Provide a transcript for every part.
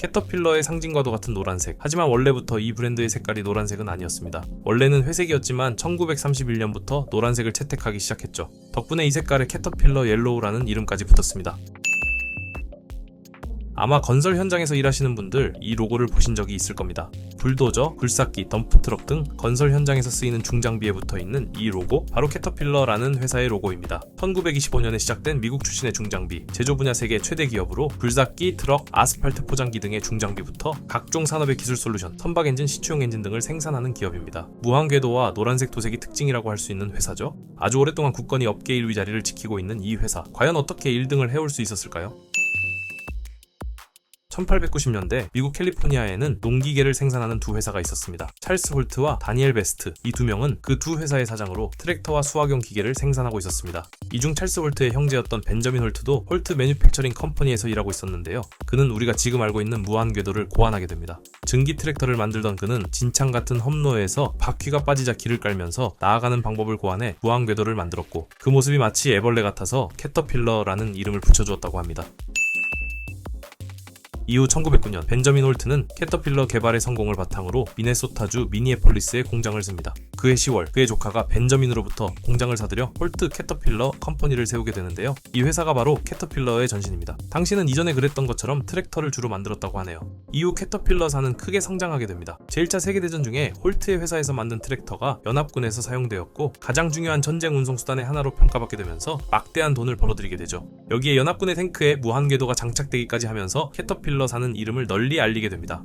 캐터필러의 상징과도 같은 노란색. 하지만 원래부터 이 브랜드의 색깔이 노란색은 아니었습니다. 원래는 회색이었지만 1931년부터 노란색을 채택하기 시작했죠. 덕분에 이 색깔에 캐터필러 옐로우라는 이름까지 붙었습니다. 아마 건설 현장에서 일하시는 분들 이 로고를 보신 적이 있을 겁니다. 불도저, 굴삭기, 덤프트럭 등 건설 현장에서 쓰이는 중장비에 붙어있는 이 로고, 바로 캐터필러라는 회사의 로고입니다. 1925년에 시작된 미국 출신의 중장비, 제조 분야 세계 최대 기업으로 굴삭기, 트럭, 아스팔트 포장기 등의 중장비부터 각종 산업의 기술 솔루션, 선박 엔진, 시추용 엔진 등을 생산하는 기업입니다. 무한 궤도와 노란색 도색이 특징이라고 할 수 있는 회사죠. 아주 오랫동안 굳건히 업계 1위 자리를 지키고 있는 이 회사, 과연 어떻게 1등을 해올 수 있었을까요? 1890년대 미국 캘리포니아에는 농기계를 생산하는 두 회사가 있었습니다. 찰스 홀트와 다니엘 베스트. 이 두 명은 그 두 회사의 사장으로 트랙터와 수확용 기계를 생산하고 있었습니다. 이 중 찰스 홀트의 형제였던 벤저민 홀트도 홀트 매뉴팩처링 컴퍼니에서 일하고 있었는데요. 그는 우리가 지금 알고 있는 무한궤도를 고안하게 됩니다. 증기 트랙터를 만들던 그는 진창 같은 험로에서 바퀴가 빠지자 길을 깔면서 나아가는 방법을 고안해 무한궤도를 만들었고, 그 모습이 마치 애벌레 같아서 캐터필러라는 이름을 붙여주었다고 합니다. 이후 1909년 벤저민 홀트는 캐터필러 개발의 성공을 바탕으로 미네소타주 미니애폴리스에 공장을 씁니다. 그해 10월 그의 조카가 벤저민으로부터 공장을 사들여 홀트 캐터필러 컴퍼니를 세우게 되는데요. 이 회사가 바로 캐터필러의 전신입니다. 당시는 이전에 그랬던 것처럼 트랙터를 주로 만들었다고 하네요. 이후 캐터필러사는 크게 성장하게 됩니다. 제1차 세계대전 중에 홀트의 회사에서 만든 트랙터가 연합군에서 사용되었고, 가장 중요한 전쟁 운송수단의 하나로 평가받게 되면서 막대한 돈을 벌어들이게 되죠. 여기에 연합군의 탱크에 무한궤도가 장착되기까지 하면서 캐터필러사는 이름을 널리 알리게 됩니다.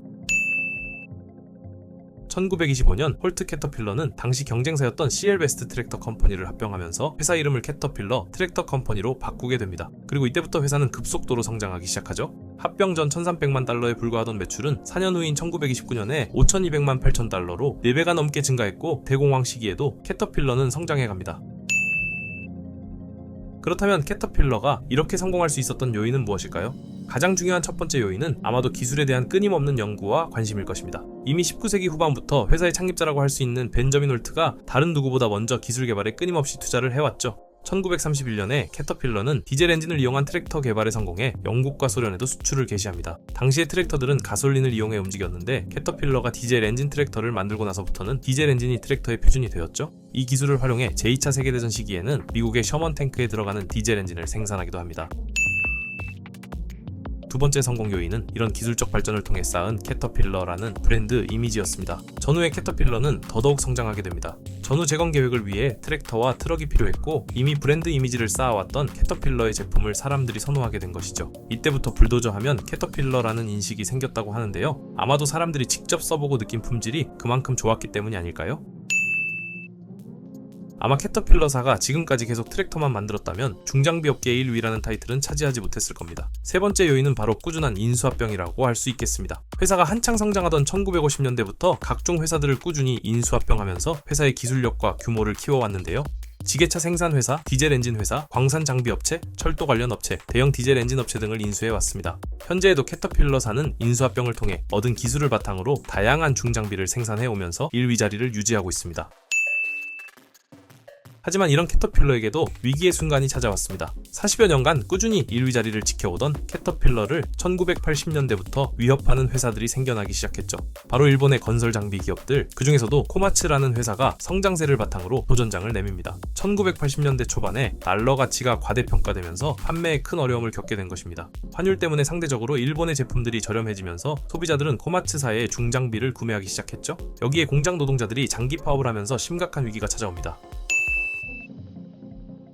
1925년 홀트 캐터필러는 당시 경쟁사였던 CL 베스트 트랙터 컴퍼니를 합병하면서 회사 이름을 캐터필러 트랙터 컴퍼니로 바꾸게 됩니다. 그리고 이때부터 회사는 급속도로 성장하기 시작하죠. 합병 전 1,300만 달러에 불과하던 매출은 4년 후인 1929년에 5,200만 8천 달러로 4배가 넘게 증가했고, 대공황 시기에도 캐터필러는 성장해갑니다. 그렇다면 캐터필러가 이렇게 성공할 수 있었던 요인은 무엇일까요? 가장 중요한 첫 번째 요인은 아마도 기술에 대한 끊임없는 연구와 관심일 것입니다. 이미 19세기 후반부터 회사의 창립자라고 할 수 있는 벤저민 홀트가 다른 누구보다 먼저 기술 개발에 끊임없이 투자를 해왔죠. 1931년에 캐터필러는 디젤 엔진을 이용한 트랙터 개발에 성공해 영국과 소련에도 수출을 개시합니다. 당시의 트랙터들은 가솔린을 이용해 움직였는데, 캐터필러가 디젤 엔진 트랙터를 만들고 나서부터는 디젤 엔진이 트랙터의 표준이 되었죠. 이 기술을 활용해 제2차 세계대전 시기에는 미국의 셔먼 탱크에 들어가는 디젤 엔진을 생산하기도 합니다. 두 번째 성공 요인은 이런 기술적 발전을 통해 쌓은 캐터필러라는 브랜드 이미지였습니다. 전후의 캐터필러는 더더욱 성장하게 됩니다. 전후 재건 계획을 위해 트랙터와 트럭이 필요했고, 이미 브랜드 이미지를 쌓아왔던 캐터필러의 제품을 사람들이 선호하게 된 것이죠. 이때부터 불도저 하면 캐터필러라는 인식이 생겼다고 하는데요. 아마도 사람들이 직접 써보고 느낀 품질이 그만큼 좋았기 때문이 아닐까요? 아마 캐터필러사가 지금까지 계속 트랙터만 만들었다면 중장비 업계 1위라는 타이틀은 차지하지 못했을 겁니다. 세 번째 요인은 바로 꾸준한 인수합병이라고 할 수 있겠습니다. 회사가 한창 성장하던 1950년대부터 각종 회사들을 꾸준히 인수합병하면서 회사의 기술력과 규모를 키워왔는데요. 지게차 생산회사, 디젤 엔진 회사, 광산 장비 업체, 철도 관련 업체, 대형 디젤 엔진 업체 등을 인수해왔습니다. 현재에도 캐터필러사는 인수합병을 통해 얻은 기술을 바탕으로 다양한 중장비를 생산해오면서 1위 자리를 유지하고 있습니다. 하지만 이런 캐터필러에게도 위기의 순간이 찾아왔습니다. 40여 년간 꾸준히 1위 자리를 지켜오던 캐터필러를 1980년대부터 위협하는 회사들이 생겨나기 시작했죠. 바로 일본의 건설 장비 기업들, 그 중에서도 코마츠라는 회사가 성장세를 바탕으로 도전장을 내밉니다. 1980년대 초반에 달러 가치가 과대평가되면서 판매에 큰 어려움을 겪게 된 것입니다. 환율 때문에 상대적으로 일본의 제품들이 저렴해지면서 소비자들은 코마츠사의 중장비를 구매하기 시작했죠. 여기에 공장 노동자들이 장기 파업을 하면서 심각한 위기가 찾아옵니다.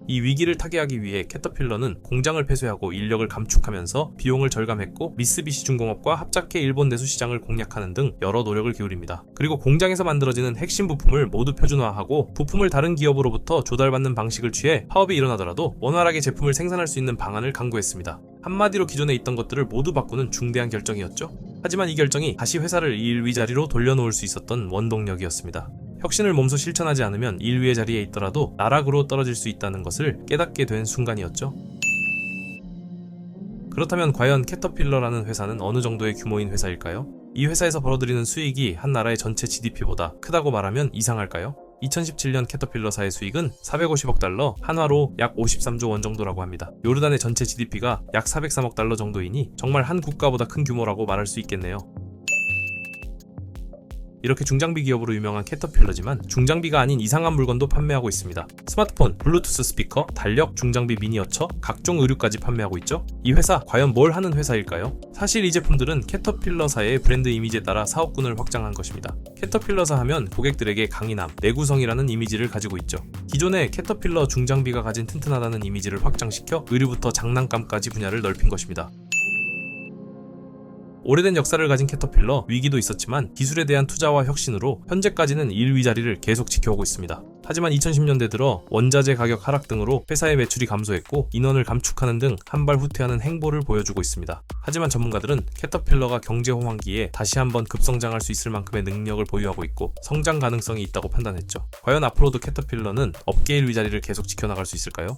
이 위기를 타개하기 위해 캐터필러는 공장을 폐쇄하고 인력을 감축하면서 비용을 절감했고, 미쓰비시 중공업과 합작해 일본 내수 시장을 공략하는 등 여러 노력을 기울입니다. 그리고 공장에서 만들어지는 핵심 부품을 모두 표준화하고, 부품을 다른 기업으로부터 조달받는 방식을 취해 파업이 일어나더라도 원활하게 제품을 생산할 수 있는 방안을 강구했습니다. 한마디로 기존에 있던 것들을 모두 바꾸는 중대한 결정이었죠. 하지만 이 결정이 다시 회사를 1위 자리로 돌려놓을 수 있었던 원동력이었습니다. 혁신을 몸소 실천하지 않으면 1위의 자리에 있더라도 나락으로 떨어질 수 있다는 것을 깨닫게 된 순간이었죠. 그렇다면 과연 캐터필러라는 회사는 어느 정도의 규모인 회사일까요? 이 회사에서 벌어들이는 수익이 한 나라의 전체 GDP보다 크다고 말하면 이상할까요? 2017년 캐터필러사의 수익은 450억 달러, 한화로 약 53조 원 정도라고 합니다. 요르단의 전체 GDP가 약 403억 달러 정도이니 정말 한 국가보다 큰 규모라고 말할 수 있겠네요. 이렇게 중장비 기업으로 유명한 캐터필러지만 중장비가 아닌 이상한 물건도 판매하고 있습니다. 스마트폰, 블루투스 스피커, 달력, 중장비 미니어처, 각종 의류까지 판매하고 있죠. 이 회사 과연 뭘 하는 회사일까요? 사실 이 제품들은 캐터필러사의 브랜드 이미지에 따라 사업군을 확장한 것입니다. 캐터필러사 하면 고객들에게 강인함, 내구성이라는 이미지를 가지고 있죠. 기존의 캐터필러 중장비가 가진 튼튼하다는 이미지를 확장시켜 의류부터 장난감까지 분야를 넓힌 것입니다. 오래된 역사를 가진 캐터필러, 위기도 있었지만 기술에 대한 투자와 혁신으로 현재까지는 1위 자리를 계속 지켜오고 있습니다. 하지만 2010년대 들어 원자재 가격 하락 등으로 회사의 매출이 감소했고 인원을 감축하는 등 한 발 후퇴하는 행보를 보여주고 있습니다. 하지만 전문가들은 캐터필러가 경제 호황기에 다시 한번 급성장할 수 있을 만큼의 능력을 보유하고 있고 성장 가능성이 있다고 판단했죠. 과연 앞으로도 캐터필러는 업계 1위 자리를 계속 지켜나갈 수 있을까요?